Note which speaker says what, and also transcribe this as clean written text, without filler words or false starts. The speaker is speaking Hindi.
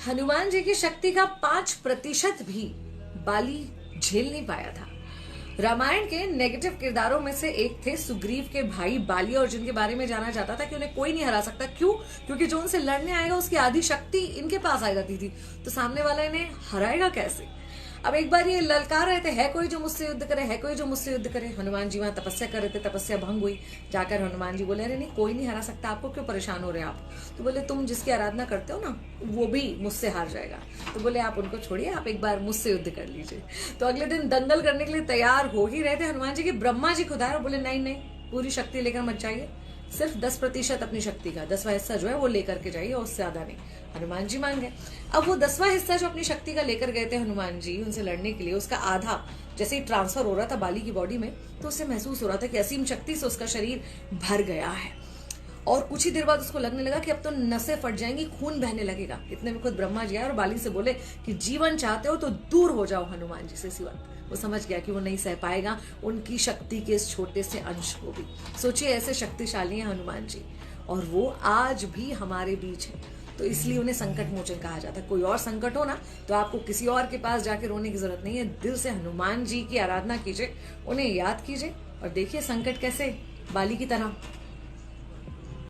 Speaker 1: हनुमान जी की शक्ति का 5% भी बाली झेल नहीं पाया था। रामायण के नेगेटिव किरदारों में से एक थे सुग्रीव के भाई बाली, और जिनके बारे में जाना जाता था कि उन्हें कोई नहीं हरा सकता। क्यों? क्योंकि जो उनसे लड़ने आएगा उसकी आधी शक्ति इनके पास आ जाती थी, तो सामने वाला इन्हें हराएगा कैसे। अब एक बार ये ललकार रहे थे, है कोई जो मुझसे युद्ध करे, है कोई जो मुझसे युद्ध करे। हनुमान जी वहां तपस्या कर रहे थे, तपस्या भंग हुई। जाकर हनुमान जी बोले, अरे नहीं, कोई नहीं हरा सकता आपको, क्यों परेशान हो रहे हैं आप। तो बोले, तुम जिसकी आराधना करते हो ना, वो भी मुझसे हार जाएगा। तो बोले, आप उनको छोड़िए, आप एक बार मुझसे युद्ध कर लीजिए। तो अगले दिन दंगल करने के लिए तैयार हो ही रहे थे हनुमान जी की, ब्रह्मा जी खुद आए और बोले, नहीं नहीं, पूरी शक्ति लेकर मत जाइए, सिर्फ 10% अपनी शक्ति का 10वां हिस्सा जो है वो लेकर के जाइए, और उससे ज्यादा नहीं। हनुमान जी मान गए। अब वो 10वां हिस्सा जो अपनी शक्ति का लेकर गए थे हनुमान जी उनसे लड़ने के लिए, उसका आधा जैसे ही ट्रांसफर हो रहा था बाली की बॉडी में, तो उससे महसूस हो रहा था कि असीम शक्ति से उसका शरीर भर गया है। और कुछ ही देर बाद उसको लगने लगा कि अब तो नसें फट जाएंगी, खून बहने लगेगा। इतने में खुद ब्रह्मा जी आए और बाली से बोले कि जीवन चाहते हो तो दूर हो जाओ हनुमान जी से इसी वक्त। वो समझ गया कि वो नहीं सह पाएगा उनकी शक्ति के इस छोटे से अंश को भी। सोचिए, ऐसे शक्तिशाली हैं हनुमान जी, और वो आज भी हमारे बीच है। तो इसलिए उन्हें संकट मोचन कहा जाता है। कोई और संकट हो ना, तो आपको किसी और के पास जाके रोने की जरूरत नहीं है, दिल से हनुमान जी की आराधना कीजिए, उन्हें याद कीजिए, और देखिए संकट कैसे बाली की तरह